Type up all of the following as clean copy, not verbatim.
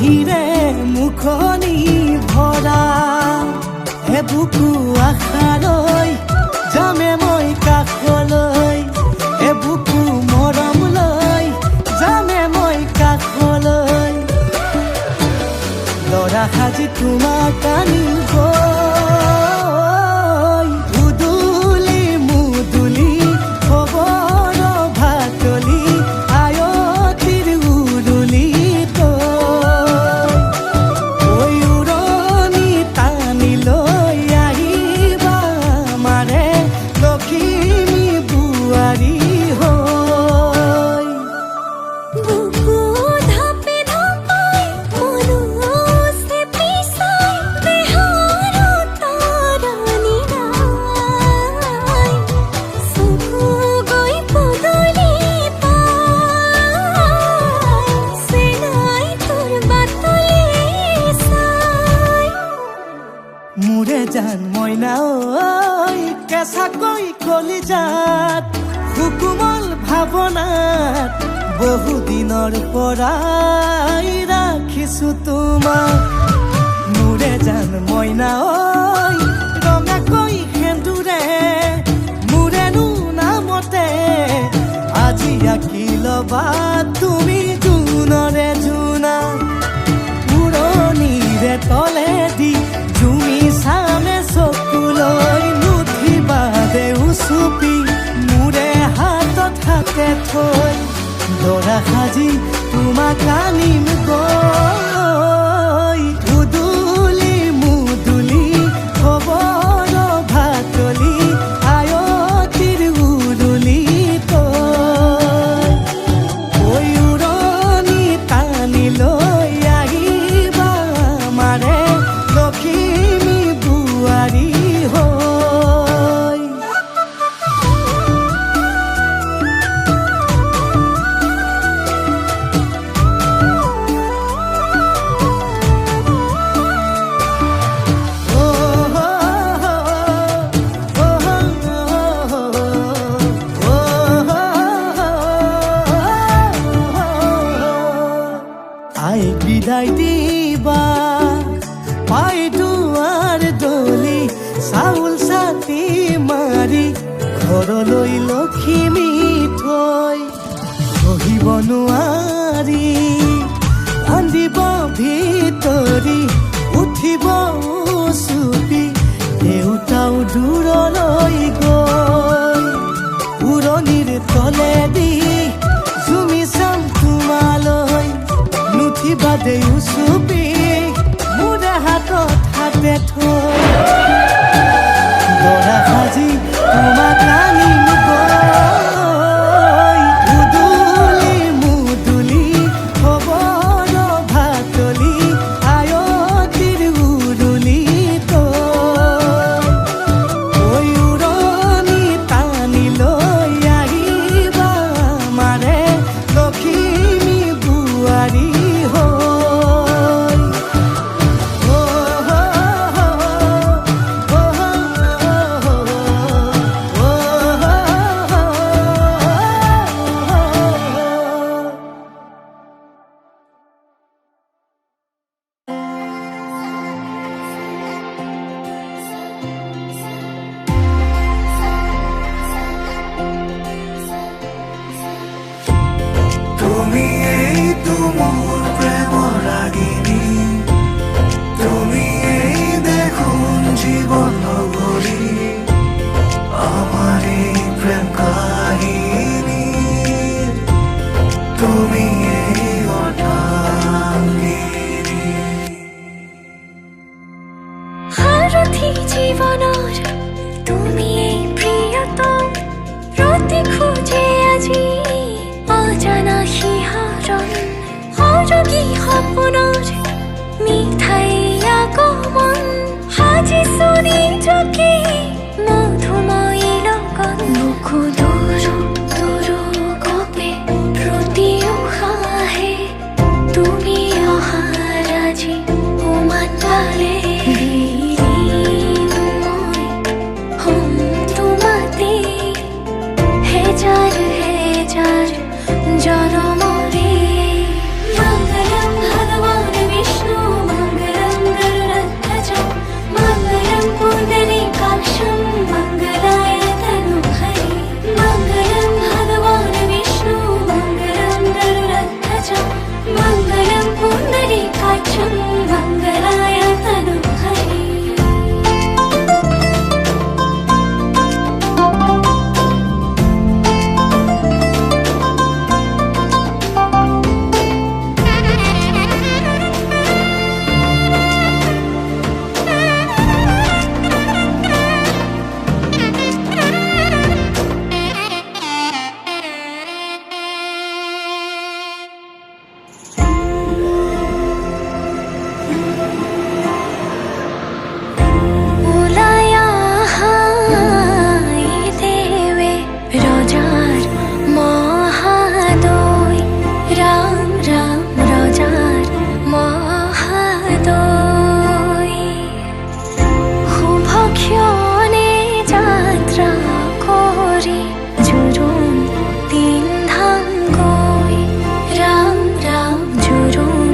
হাঁহিৰে মুখনি ভৰা বুকু আশালৈ যামে মই কাষলৈ বুকু মৰম লৈ যামে মই কাষলৈ লৰা সাজি তোমাক আনিব উদুলি মুদুলি খবৰ ভাতলি আয়তিৰ উৰুলি উৰণি টানি লৈ আহিবা মাৰে লখিমী বোৱাৰী হৈ বুকু ধাপে ধাপাই মনুষ্যে পিছাই দেহৰ তৰণি নাই চকু গৈ পদূলি পাই চেনাই তোৰ বাটলি চাই মোৰে জান মইনা ঐ কেঁচাকৈ কলিজাত সুকুমল ভাৱনাত বহুদিনৰ পৰাই ৰাখিছো তোমাক মোৰে জান মইনা ঐ ৰঙাকৈ সেন্দুৰে মোৰেনো নামতে আজি আঁকি ল'বা তুমি জোনৰে জোনা উৰণিৰে তলেদি জুমি চামে চকুলৈ নুঠিবা দেউ চুপি মোৰে হাতত হাতে থৈ দৰা সাজি তোমাক আনিম গৈ উদুলি মুদুলি খবৰ ভাতলি আয়তিৰ উৰুলি তই উৰণি টানি লৈ আহিবা মাৰে লখিমী বোৱাৰী হৈ আই বিদায় দিবা পাই দুৱাৰ দলি চাউল চাতি মাৰি ঘৰলৈ লখিমী থৈ সহিব নোৱাৰি কান্দিব ভিতৰি উঠিব চুপি দেউতাও দূৰলৈ গৈ উৰণিৰ তলেদি জুমি চাম তোমালৈ নুঠিবা দেউ চুপি মোৰে হাতত হাতে থৈ দৰা সাজি তোমাক আনিম গৈ উদুলি মুদুলি খবৰ ভাতলি আয়তিৰ উৰুলি তই উৰণি টানি লৈ আহিবা মাৰে লখিমী বোৱাৰী হৈ তুমি এইটো মোৰ প্ৰেমৰ ৰাগিনী তুমি এই দেখোন জীৱন নগৰী আমাৰ এই প্ৰেম কাহিনী তুমি এই অৰ্ধাংগিনী সাৰথি জীৱনৰ তুমি এই প্ৰিয়তম প্ৰতি খোজে আজি অজানা শিহৰণ হৃদয় শুভ ক্ষণে যাত্ৰা কৰি জোৰোণ পিন্ধাংগৈ ৰাম ৰাম জোৰোণ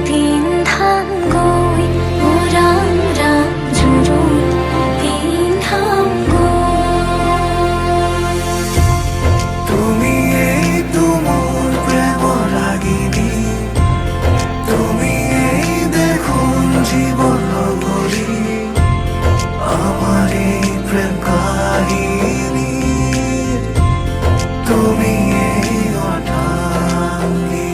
পিন্ধাংগৈ অ ৰাম ৰাম জোৰোণ পিন্ধাংগৈ তুমি এইটো মোৰ প্ৰেমৰ ৰাগিনী তুমি এই দেখোন জীৱন ভৰি আমাৰ এই প্ৰেম কাহিনী তুমি এই অৰ্ধাংগিনী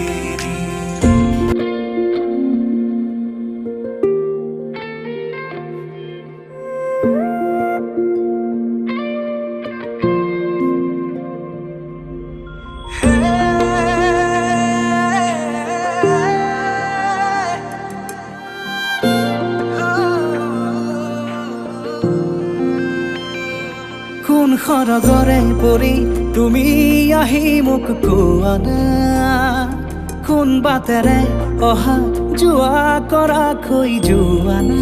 কোন সৰগৰে পৰি তুমি আহি মোক কোৱা না কোন বাটেৰে অহা যোৱা কৰাকৈ যোৱা না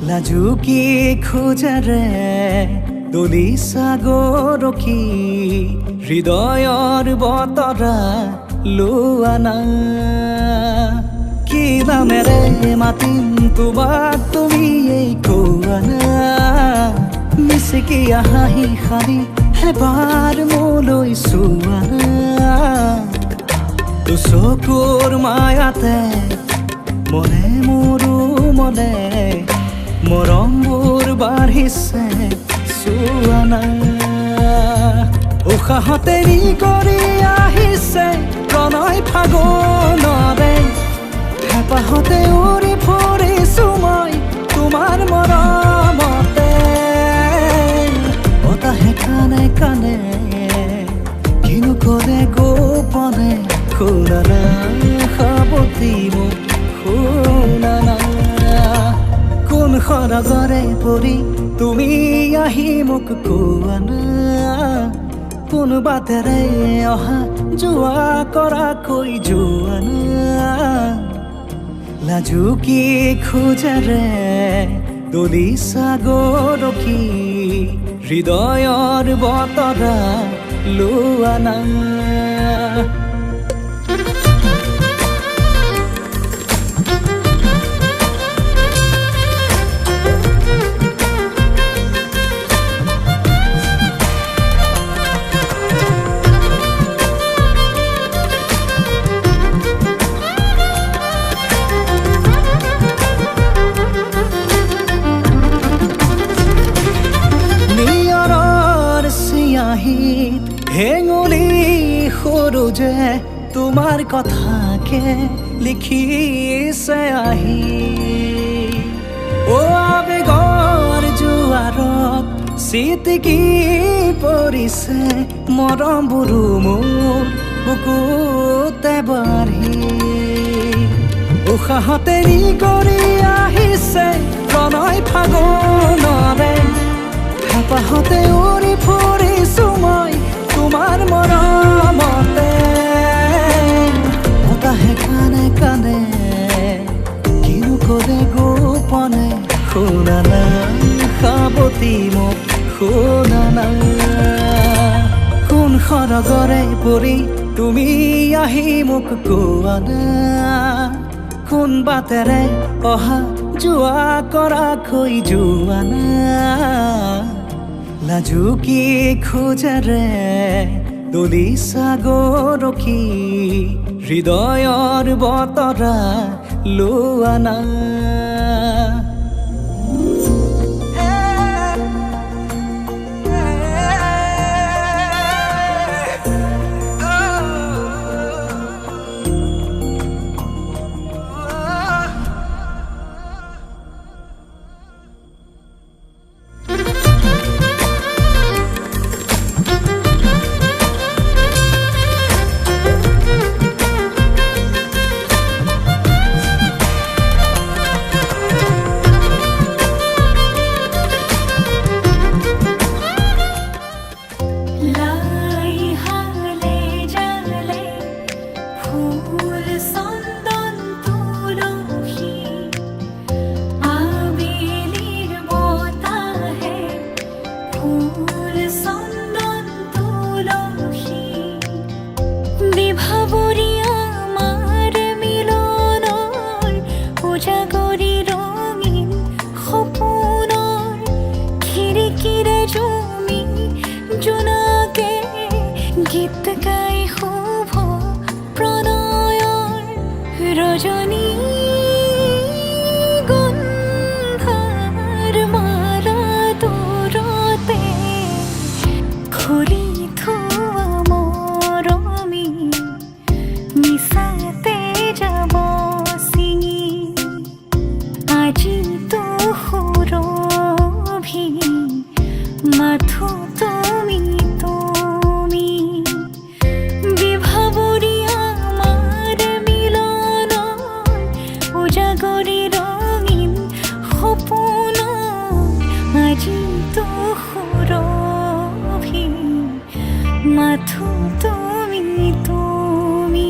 লাজুকী খোজেৰে দলিছা গৰখি হৃদয়ৰ বতৰা লোৱা না কি নামেৰে মাতিম তোমাক তুমি এই কোৱা না মিচিকি হাঁহি সাৰি এবাৰ মোলৈ চোৱা তো চকুৰ মায়াতে মনে মোৰো মনে মৰমবোৰ বাঢ়িছে চোৱা না উশাহতে নি কৰি আহিছে প্ৰণয় ফাগুনৰে হেঁপাহতে উৰি ফুৰিছো মই তোমাৰ মৰমতে বতাহে কানে কানে কিনো কৰে গোপনে শুনা না সাৱতি মোক শুনা না কোন সৰগৰে পৰি তুমি আহি মোক কোৱা না কোন বাটেৰে অহা যোৱা কৰাকৈ যোৱা না লাজুকী খোজেৰে দলিছা গৰখি হৃদয়ৰ বতৰা লোৱা না হেঙুলি সৰু যে তোমাৰ কথাকে লিখিছে আহি অ আবেগৰ জোৱাৰত চিটিকি পৰিছে মৰমবোৰো মোৰ বুকুতে বাঢ়ি উশাহতে নি কৰি আহিছে প্ৰণয় ফাগুনৰে হেঁপাহতে উৰি ফুৰিছো মই তোমাৰ মৰমতে বতাহে কানে কানে কিনো কৰে গোপনে শুনা না সাৱতি মোক শুনা না কোন সৰগৰে পৰি তুমি আহি মোক কোৱা না কোন বাটেৰে অহা যোৱা কৰাকৈ যোৱা না লাজুকী খোজেৰে দলিছা গৰখি হৃদয়ৰ বতৰা লোৱা না ৰজনী গন্ধাৰ মালা দূৰতে খুলি থোৱা মৰমী মিছাতে যাব ছিঙি আজি তো সুৰভি মাথো তুমি তুমি বিভাবৰী আমাৰ মিলন উজাগৰি ৰঙীন সপোন আজি তো সুৰভি মাথো তুমি তুমি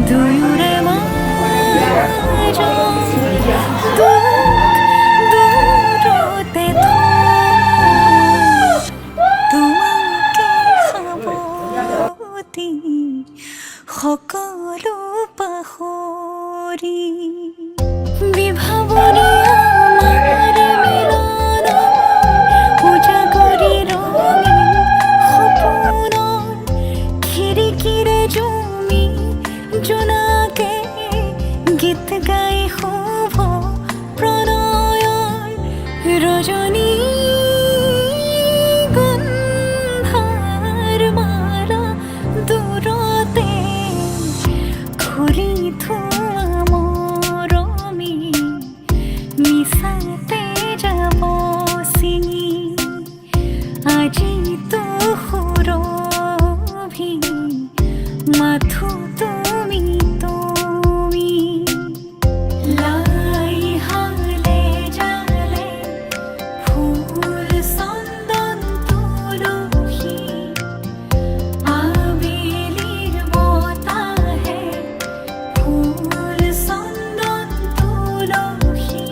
দুয়োৰে মাজত দূৰতে তোমাকে সাৱতি সকলো পাহৰি বিভাৱৰী আমাৰ মিলন উজাগৰি ৰঙীন সপোন খিৰিকীৰে জুমি জোনাকে গীত গাই শুভ প্ৰণয়ৰ ৰজনী গন্ধাৰ মালা দূৰতে খুলি থোৱা মৰমী মিছাতে যাব ছিঙি আজি তো সুৰভি মাথো তুমি তুমি লাই হালে জালে ফুল চন্দন তুলসী আবেলিৰ বতাহে ফুল চন্দন তুলসী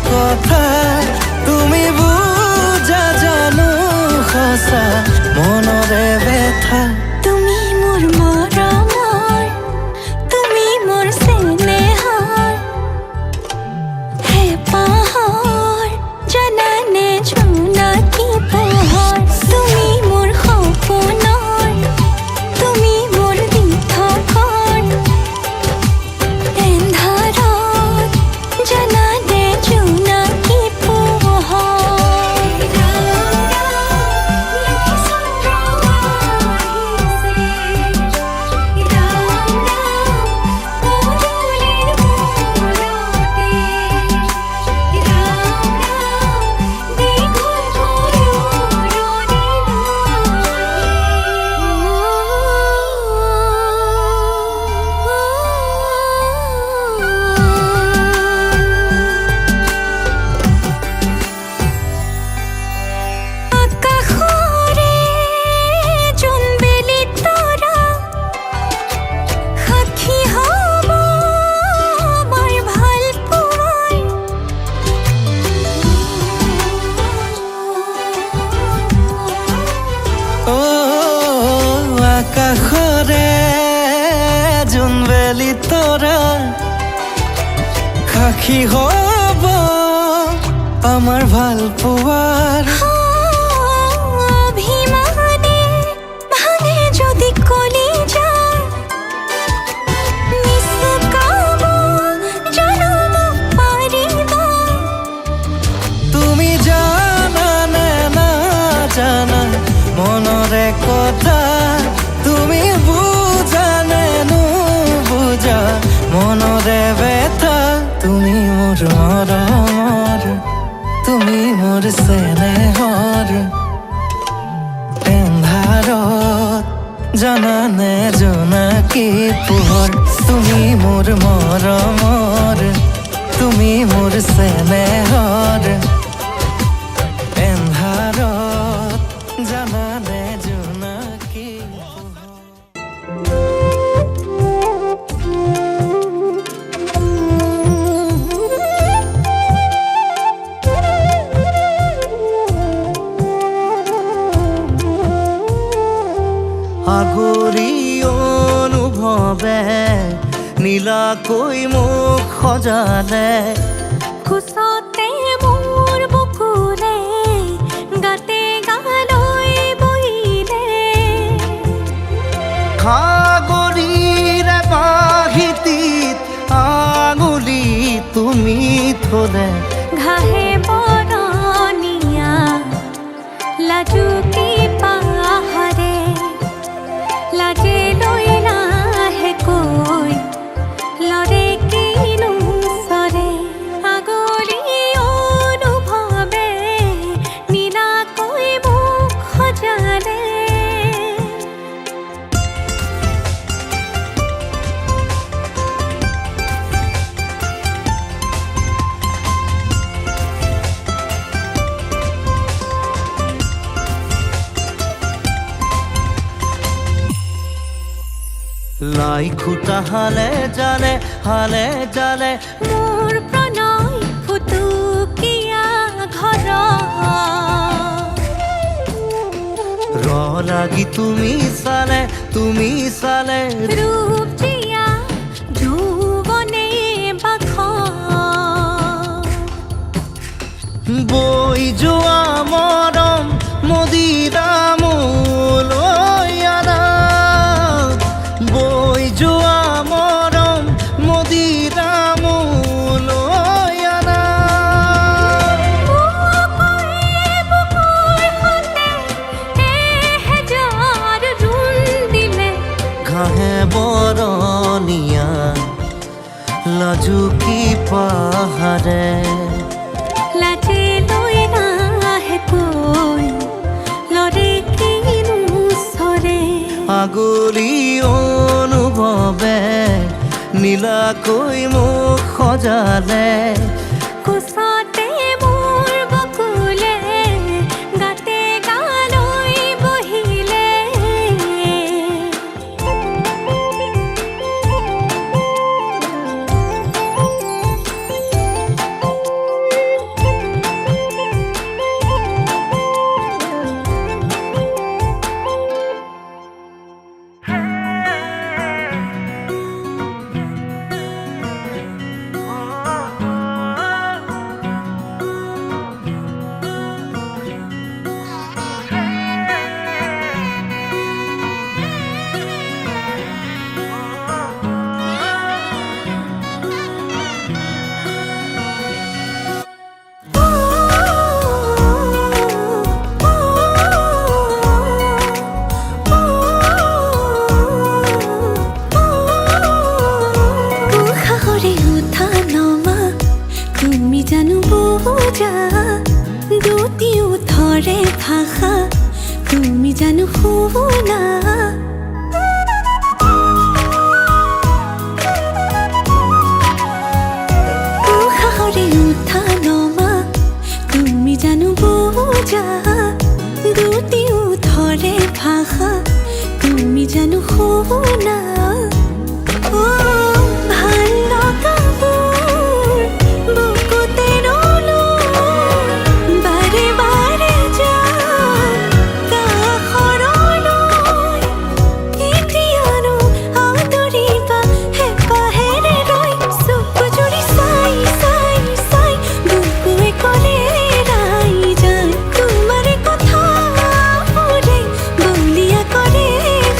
কথা তুমি বুজা জানো সঁচা মনৰে ব্যথা তুমি মোৰ মৰমৰ তুমি মোৰ চেনেহৰ হেঁপাহৰ জানানে জোনাকী পোহৰ তুমি মোৰ সপোনৰ তুমি মোৰ দিঠকৰ এন্ধাৰত জানানে জোনাকী পোহৰ আকাশৰে জোনবেলি তৰা সাক্ষী হ'ব আমাৰ ভাল পোৱাৰ অ আকাশৰে জোনবেলি তৰা সাক্ষী হ'ব আমাৰ ভাল পোৱাৰ অভিমানে ভাঙে যদি কলিজা নিচুকাব জানো মোক পাৰিবা তুমি জানানে নাজানা মনৰে কথা তুমি বুজানে নুবুজা মনৰে ব্যথা তুমি মোৰ মৰমৰ তুমি মোৰ চেনেহৰ এন্ধাৰত জানানে জোনাকী পোহৰ তুমি মোৰ মৰমৰ তুমি মোৰ চেনেহৰ এন্ধাৰত জানানে জোনাকী পোহৰ আগৰি অনুভৱে নীলাকৈ মোক সজালে কোচতে মোৰ বুকুৰে গাতে গালৈ বহিলে সাগৰীৰে বাহিতিত আঙুলি তুমি থলে ঘাহে বৰণীয়া লাজুকী পাহাৰে লাজে লৈ লাহেকৈ লৰে কিনো চৰে আগলি অনুভৱে নীলাকৈ মোক সজালে লাই খুটা হালে জালে মোৰ প্ৰণয় ফুটুকীয়া ঘৰ ৰ লাগি তুমি চালে ৰূপ জিয়া যৌৱনে বাখ বৈ যোৱা মৰম মদিৰা মোলৈ আনা বৈ যোৱা মৰম মদিৰা মোলৈ আনা ঘাহে বৰণীয়া লাজুকী পাহাৰে লাজে লৈ নাহেকৈ লৰে কিনো চৰে আগলি অনুভৱে নীলাকৈ মোক সজালে কোচতে মোৰ বকুলে গাতে গালৈ বহিলে ধৰে ভাষা তুমি জানো শুনা উশাহৰে উঠা নমা তুমি জানো বুজা দুটিও ধৰে ভাষা তুমি জানো শুনা ভাল লগাবোৰ বুকুতে ৰ'লোঁ বাৰে বাৰে যাম কাষৰলৈ এতিয়ানো আদৰিবা হেঁপাহেৰে ৰৈ চকু জুৰি চাই চাই চাই বুকুৱে ক'লে এৰাই যায় তোমাৰে কথাবোৰে বলিয়া কৰে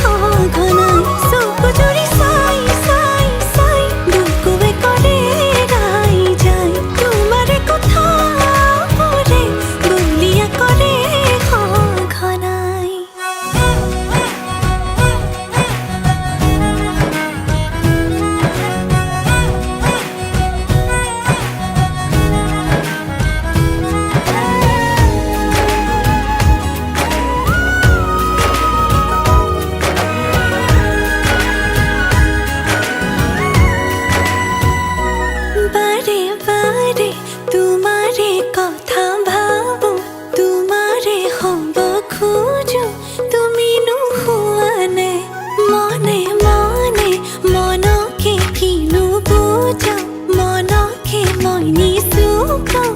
সঘনাই চকু জুৰি চাই চাই চাই বুকুৱে ক'লে এৰাই যায় তোমাৰে কথাবোৰে বলিয়া কৰে সঘনাই বাৰে বাৰে তোমাৰে কথা ভাবো তোমাৰে হ'ব খোজো তুমি নোহোৱা নে মনে মনে মনকে কিনো বুজাও মনকে মই নিচুকাও